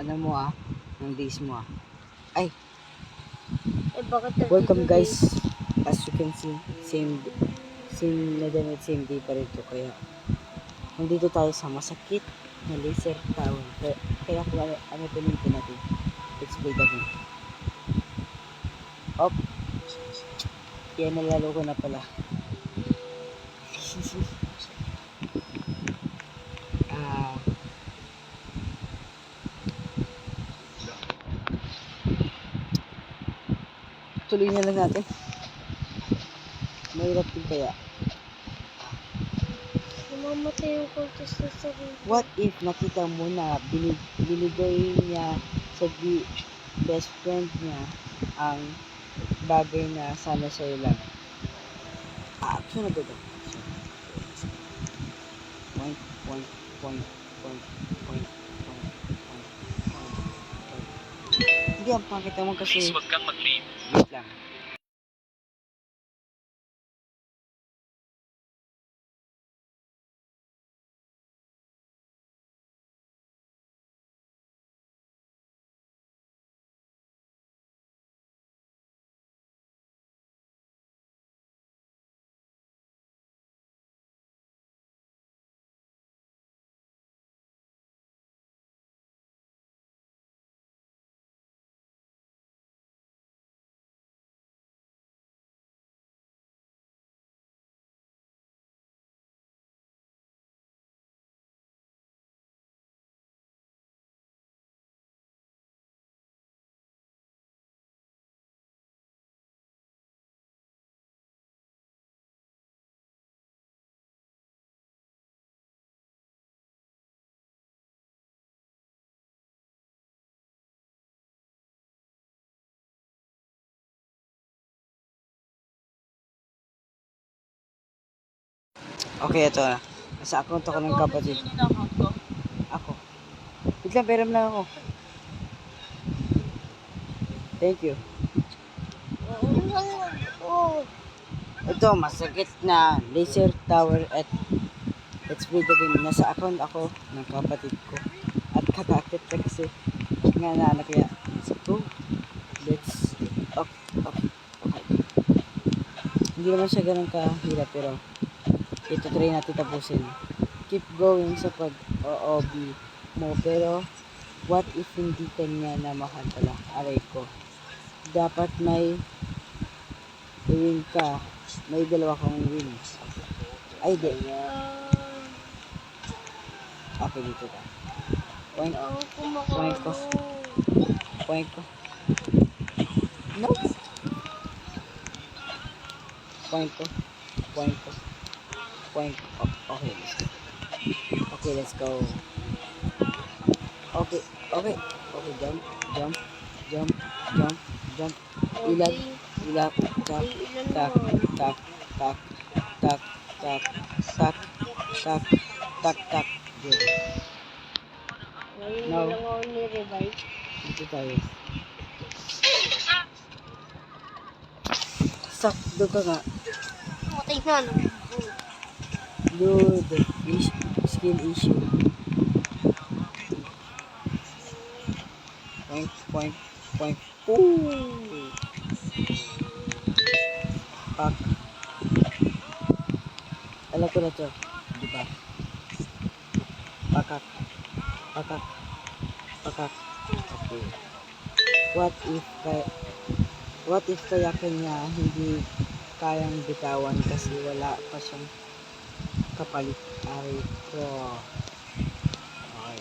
ano mo ng days mo Ay, bakit welcome guys. As you can see, same na damit, same day pa rin to. Kaya, nandito tayo sa masakit na laser tower. Kaya kung ano pinitin natin, let's play the game. Op. Yan, nalalo ko na pala. Tuloy na lang natin. Mahirap din kaya. Namamatay yung kultist sa sarili. What if nakita mo na binigay niya sa best friend niya ang bagay na sana sa'yo lang? Action na ba ito? Point. Hindi, ang pangit naman kasi. Please, wag kang mag-leave. Wait lang. Okay, ito na. Nasa account ako ng kapatid. Ako. Wait lang, peram lang ako. Thank you. Ito, masakit na laser tower at let's play the game. Nasa account ako ng kapatid ko. At kakakit na kasi nga na kaya. So, let's okay. Hindi naman siya ganun kahirap pero ito try natin tapusin. Keep going sa pag-OOB mo pero what if hindi kanya na mahal pala? Aray ko. Dapat may win ka. May dalawa kang win. Ay, di. Okay, dito ka. Point ko. No. Point ko. Okay, let's go. Okay, jump. Ilag, tak. Good. Ngayon No. lang ako ni-revive. Dito tayo. Sakto ka nga. Matay na, no? Good. Skill issue. Point. Ooh. Pak. Alam ko na to. Di ba? Pakak. Okay. What if kaya kanya hindi kayang bitawan kasi wala pa siyang kapalit? Aray ko. Okay.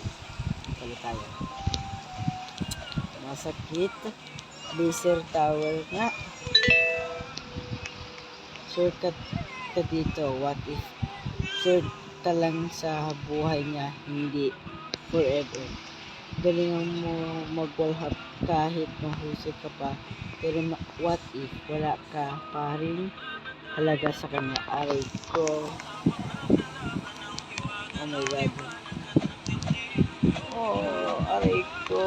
Kapalit tayo. Masakit. Laser tower nga. Shortcut ka dito. What if sure ka lang sa buhay niya, hindi forever. Galingan mo mag-wallhap kahit mahusay ka pa. Pero what if wala ka pa rin halaga sa kanya? Aray ko. Oh my god. Oh, aray ko.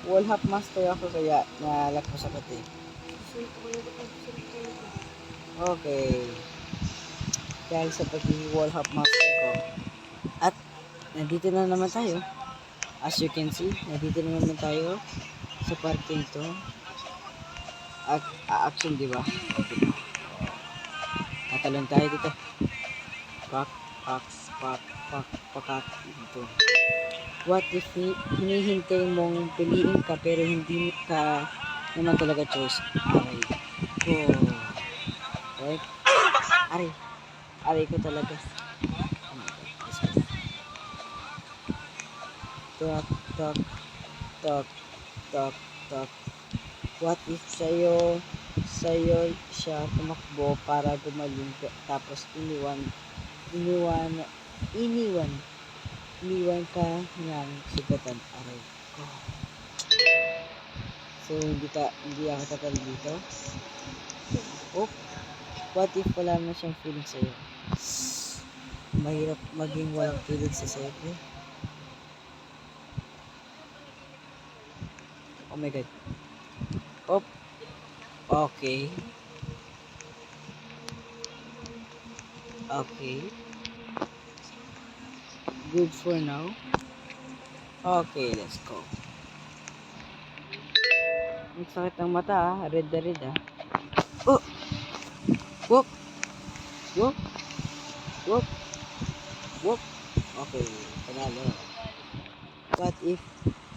Wallhap master ako kaya nalak ko sa kati. Okay. Dahil sa pagiging wallhap master ko, nandito na naman tayo. As you can see, nandito na naman tayo sa parking to. Action, di ba? Tatalon tayo dito. Pak, pak, pak, pak, pakak. Dito. What if hinihintay mong piliin ka pero hindi ka naman talaga choice? Aray ko. Right? Aray ko talaga. Oh my God. Tok, tok, tok, tok, tok. What if sa'yo siya tumakbo para gumaling tapos iniwan ka ng sugatan. Aray ko. So, hindi ako tatalo dito. Oh, what if wala na siyang feeling sa'yo? Mahirap maging walang feeling sa sa'yo. Oh my God. Oh, okay. Okay. Good for now. Okay, let's go. Ang sakit ng mata ah. Red na red ah. Oh! Whoop! Whoop! Whoop! Whoop! Okay, panalo. What if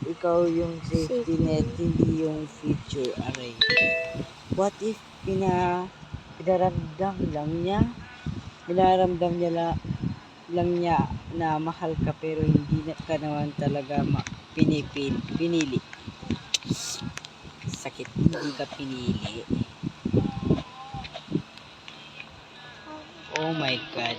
ikaw yung safety net, hindi yung future? Aray. What if pinaramdam lang niya na mahal ka pero hindi ka naman talaga pinili. Sakit, hindi ka pinili. Oh my God.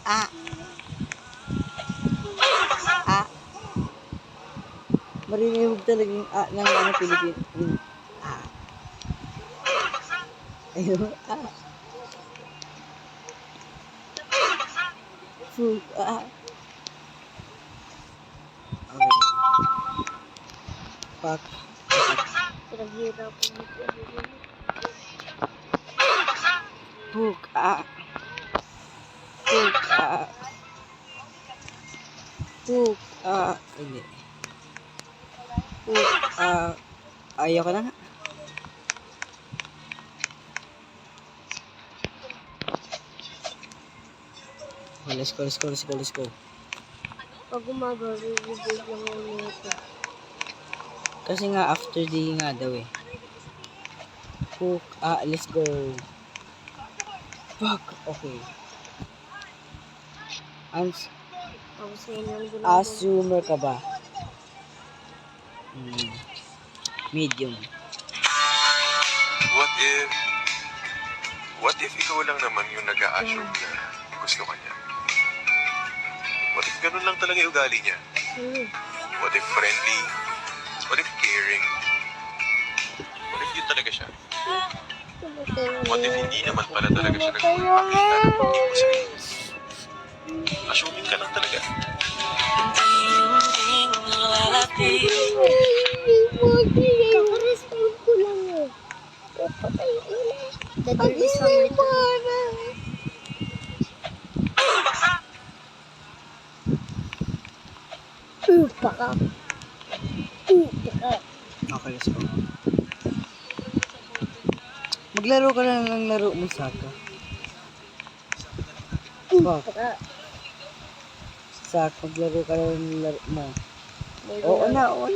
Ah. Ah. Marinig talaga yung ng Pilipino. Ah. Ayun. Ah. Food. Ah. Okay. Pak. Pinaghirapan mo. Hook. Ah. Hook. Ah. Hook. Ah. Hindi. Hook. Ah. Ayaw ka na nga. Oh, let's go. Pag umaga, review lang ako nito. Kasi nga after day nga daw eh. Hook. Ah, let's go. Fuck. Okay. Tapos ngayon lang doon Assumer ka ba? Medium. What if ikaw lang naman yung nag-a-assume na gusto ka niya? What if ganun lang talaga yung ugali niya? What if friendly? What if caring? What if yun talaga siya? What if hindi naman pala talaga siya nagpapakita ng pagiging sa'yo? Assuming ka lang talaga. Kaka-respond ko lang eh. Patay ina. Dadalis ang ito. Paka. Okay, let's go. Maglaro ka lang ng laro mo, Saka. Fuck. Sak, maglaro ka lang ng laro mo. Oo na. What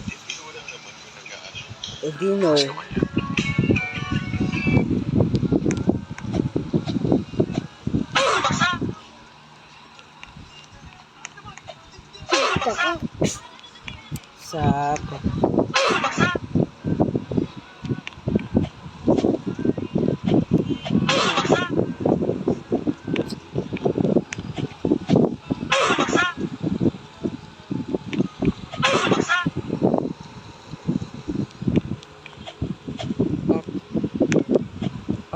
if ikaw lang naman yung nag-a-assume If you know, gusto ka niya? Sak.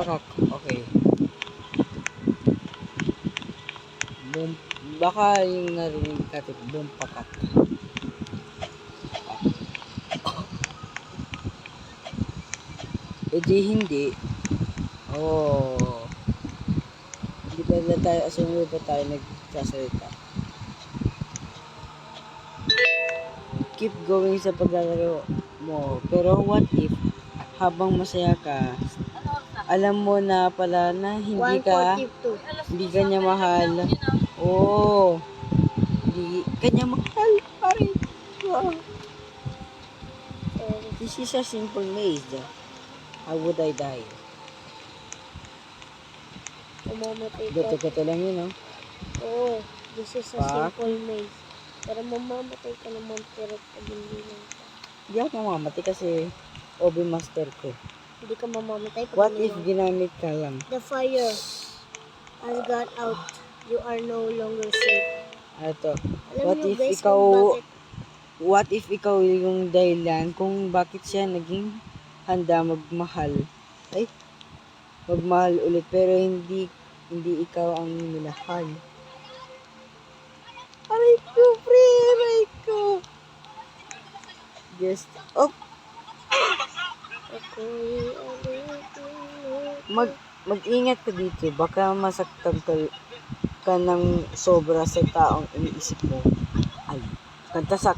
Pakak. Okay. Boom. Baka yung narinig natin, boom pakak. E di hindi. Oh. Hindi pala tayo, assume ba tayo nagsasalita? Keep going sa paglalaro mo. Pero what if, habang masaya ka, alam mo na pala na hindi ka 142. niya mahal. Oh. Hindi ka niya mahal. Pare. Wow. This is a simple maze. How would I die? Mamamatay ka. Gato-gato lang yun, no? Oo. This is a Fuck. simple maze. Pero mamamatay ka naman pero pag hindi lang ka. Hindi ako mamamatay kasi OB master ko. Hindi ka mamamatay pag What hindi if lang. ginamit ka lang? The fire has got out. You are no longer safe. Ito. Alam What niyo if guys ikaw, kung bakit what if ikaw yung dahilan kung bakit siya naging handa magmahal? Ay, magmahal ulit pero hindi ikaw ang minahal. Aray ko, pre, aray ko. Just, oh, ako'y alipin mag-ingat ka dito. Baka masaktan ka ng sobra sa taong iniisip mo. Ay, kantasak.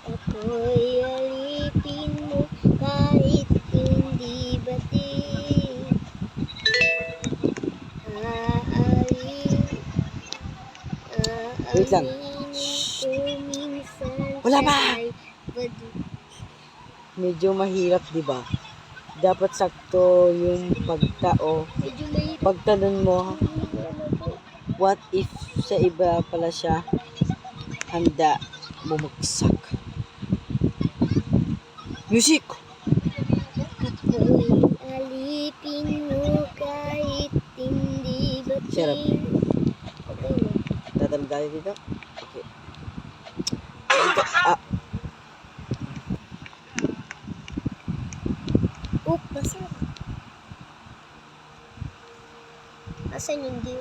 Ako'y alipin mo kahit hindi batid. Wait lang. Wala pa! Medyo mahirap, di ba? Dapat sakto yung Medyo mahirap. pagtanong mo, what if sa iba pala siya handa bumagsak? Music! Ako'y alipin mo kahit hindi batid. Sarap. Okay na. Tatanong tayo dito? Okay. Dito, ah, Oh, basa. Asan yung deal?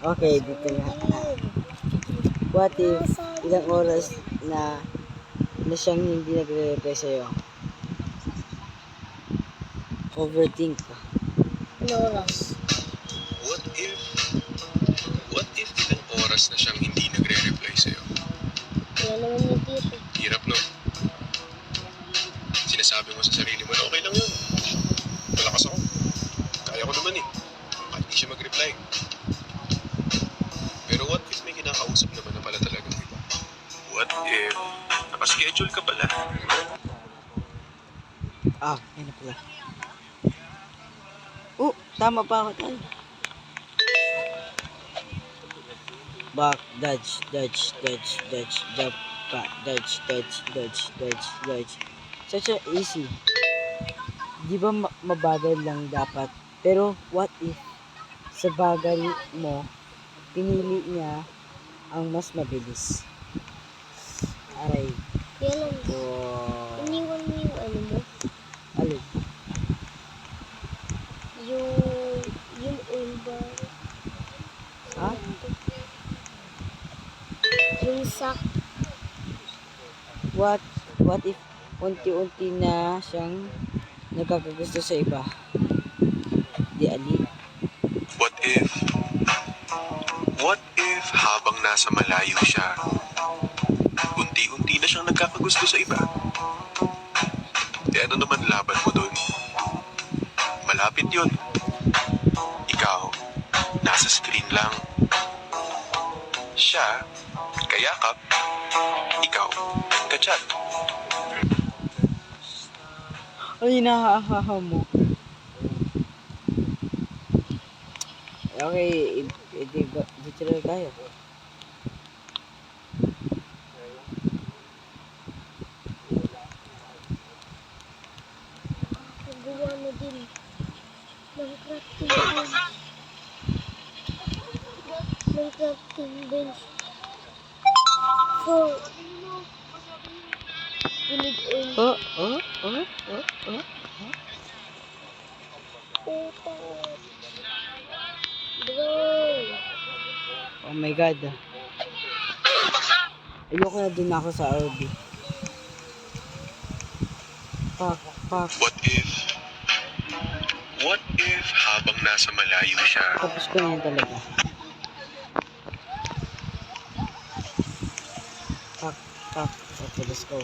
okay, dito nga. What if ilang oras na siyang hindi nagre-reply sa'yo? Overthink ka. Ano oras? What if ilang oras na siyang hindi nagre-reply sa'yo? Wala naman yung deal. Hirap, no? Sinasabi mo sa sarili mo na okay lang yun. Malakas ako. Kaya ko naman eh. Kahit di siya mag-reply. Pero what if may kinakausap naman na pala talagang iba? What if nakaschedule ka pala? Ah, yan na pala. Oh, tama pa ako tayo. Back, dodge, jump, back, dodge. Such a easy. Di ba mabagal lang dapat? Pero what if sa bagal mo, pinili niya ang mas mabilis? Aray. Kaya lang, Wow. iniwan mo yung ano mo. Alin? Yung oil bar. Ha? Yung sack. What if unti-unti na siyang nagkakagusto sa iba? Di ali. What if habang nasa malayo siya, unti-unti na siyang nagkakagusto sa iba? Eh ano naman laban mo dun? Malapit yun. Ikaw, nasa screen lang. Siya, kayakap. Ikaw, kachat. Ay, nahahaha mo. Okay, dito na tayo. Nagawa na din. Ng crafting bench. Ng crafting bench. For we need oil. Oh. Bro. Oh my God. Ayoko na din ako sa RB. Fuck. Pak. What if habang nasa malayo siya, Tapos ko na yun talaga. Pak, pak. Okay, let's go.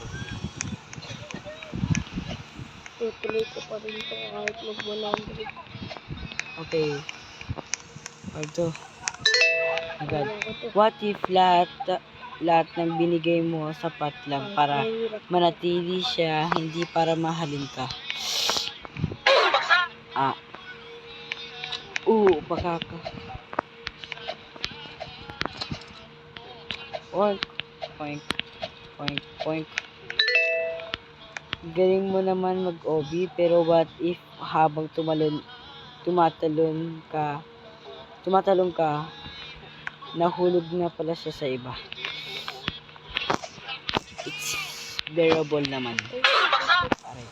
Tutuloy ko pa rin ito kahit mag-100. Okay. Part 2. Agad. What if lahat ng binigay mo sapat lang para manatili siya, hindi para mahalin ka? Ah. Baka ka. Oink. Oink. Oink. Oink. Galing mo naman mag-OB, pero what if habang tumatalon ka, nahulog na pala siya sa iba? It's bearable naman. Aray.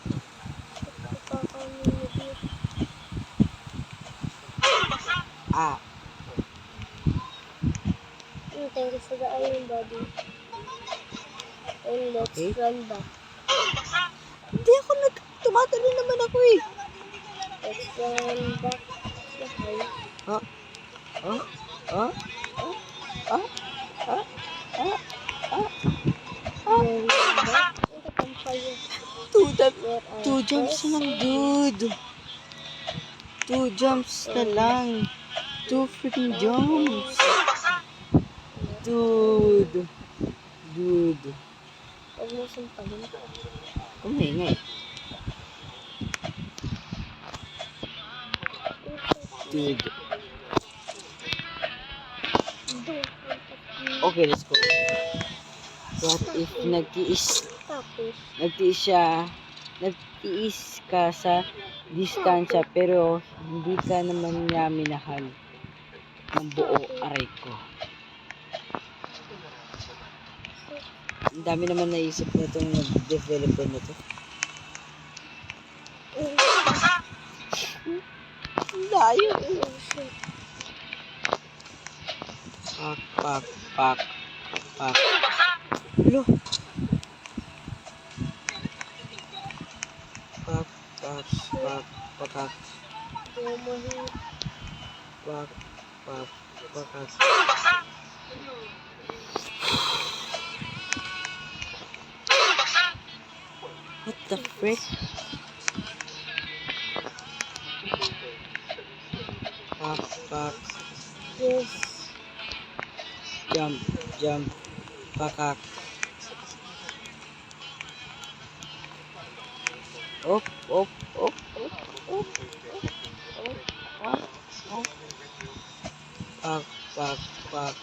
Thank you for the iron body. And let's Okay. run back. Hindi ako tumatalon naman ako eh. Let's run back. Okay. Run back to the campfire. Two jumps na lang, dude. 2 jumps na lang. 2 freaking jumps. Dude. Huwag mo sumpalin. Kumingay. Dude. Okay, let's go. What if Tapos, nagtiis ka sa distansya pero hindi ka naman niya minahal ng buo? Aray ko. Ang dami naman naisip na itong developer na to. Ang layo. Pak. Lo. Pak. What the frick? Pak. yes. Jump. Pakak. Op. Pak.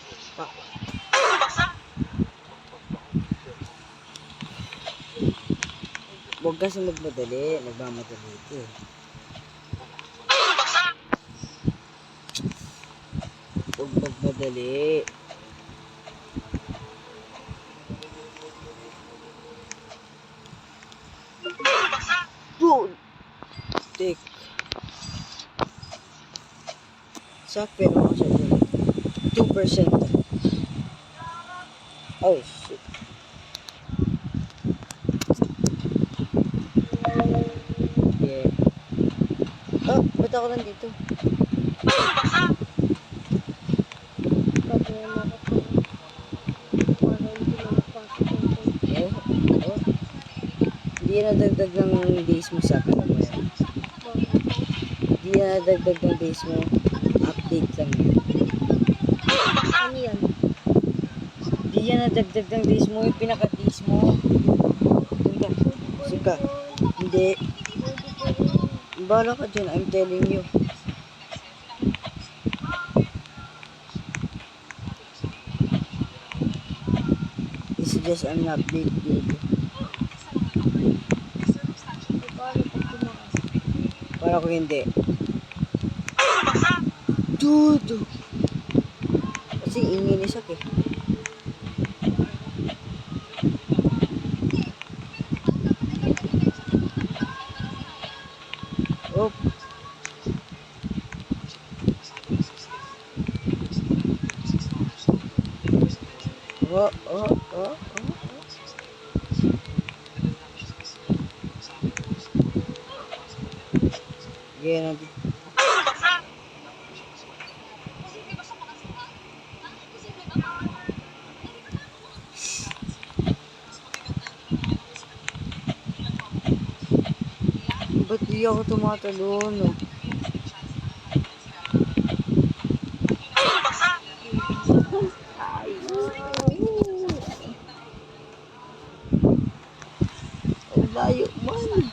Huwag kasi magmadali. Nagmamadali ito eh. Huwag magmadali. Boom! Tik. Sakit ako siya dun. 2%. Oh, shit. Yeah. Ba't ako nandito? Pwede mo ako para hindi mo napasok yung Hindi yan nadagdag ng days mo sa akin mo yan. Hindi yan nadagdag ng days mo. Update lang yun. Ano yan? Hindi yan nadagdag ng days mo. Yung pinaka-days mo. Suka. Hindi. Bahala ka dyan. I'm telling you. This is just an update, dude. Paano pag tumakas? Para ko hindi. Dude! Kasi inginisak eh. Oh. Bigyan natin. Ba't di ako tumatalon? Ang layo man.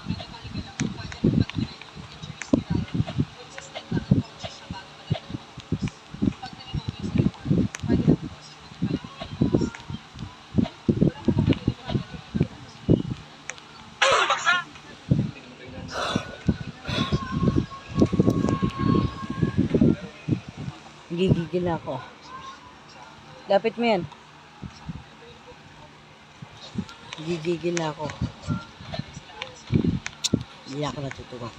Gigigil ako. Lapit mo yan. Gigigil na ako. Hindi ako natutuwa.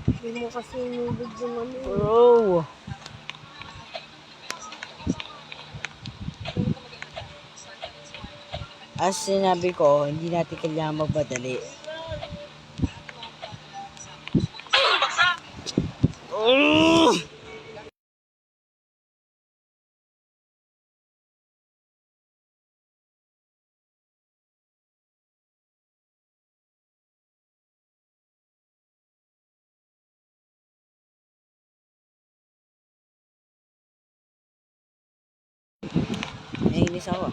Hindi mo kasi inubig yung ano. Bro! As sinabi ko, hindi natin kailangan magmadali. Nainis ako.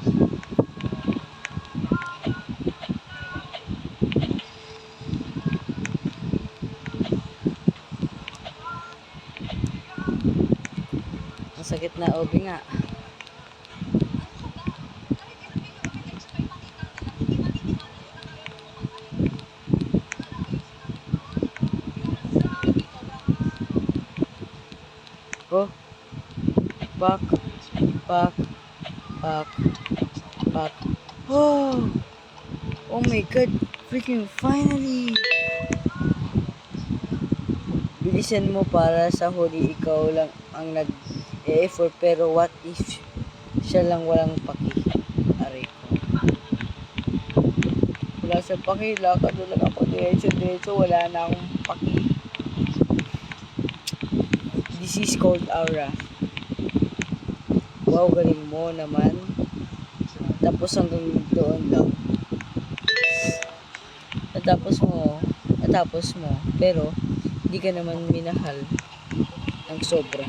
Masakit na obi nga. Go. Back. Back. Back. Back. Oh! Oh my god. Freaking finally! Bilisan mo para sa huli ikaw lang ang nag-e-effort pero what if siya lang walang paki? Aray ko. Wala sa paki, lakad na lang ako diretso, wala na akong paki. This is called aura. Wow, galing mo naman. Tapos hanggang doon lang. Natapos mo, pero hindi ka naman minahal ng sobra.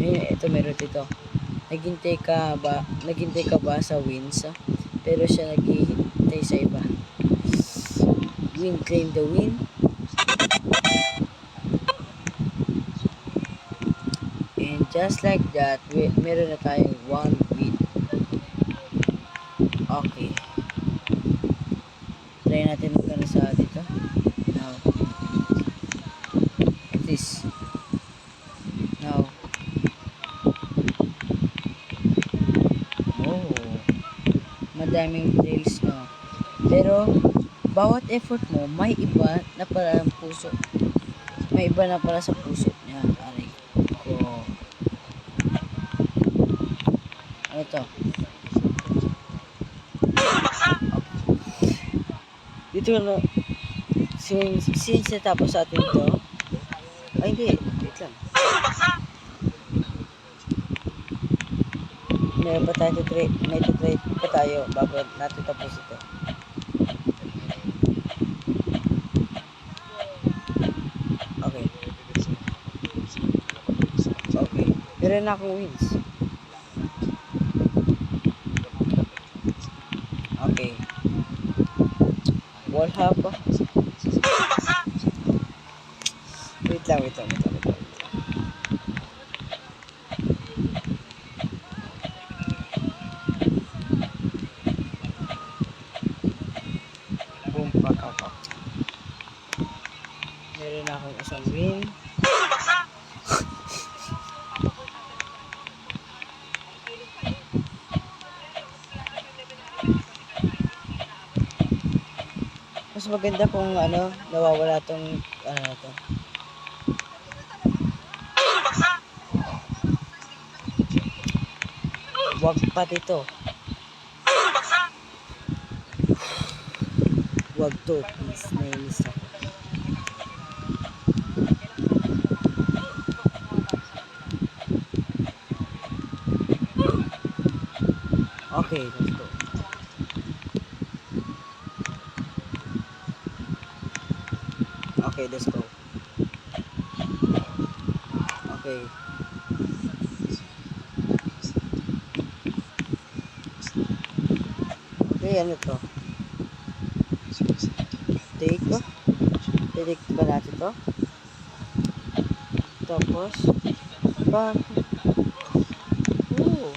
Ito meron dito. Naghintay ka ba sa wins? Pero siya naghihintay sa iba. Win, claim the win. And just like that, meron na tayong 1 win. Okay. Try natin magkano sa dito. Now. This. Now. Oh. Madaming trails no. Pero, bawat effort mo, may iba na para ang puso. May iba na para sa puso niya. Aray ko. Ano to? Dito na. Since natapos sa atin to. Ay hindi. Wait lang. Meron pa tayo may try pa tayo bago natin tapos ito. Okay. Okay. Meron na akong wins. Okay. Wall hop. Wait lang. Boom, pakaka. Meron akong isang win. Mas maganda kung ano, nawawala tong ano na to. Wag pa dito. Wag to, please. Nainis ako. Okay, let's go. Okay, let's go. Okay. Okay, ano to? Take ko? Take ba natin to? Tapos, bang. Oh.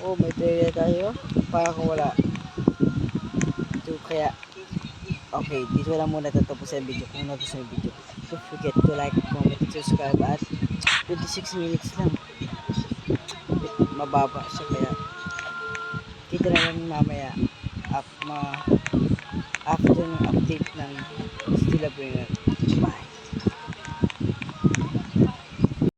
Oh, may trailer tayo. Para kung wala. Ito kaya. Okay, dito lang muna tatapos ang video. Kung nagustuhan yung video, don't forget to like, comment, and subscribe. At 26 minutes lang. Mababa siya kaya. Kita na lang mamaya. Up mga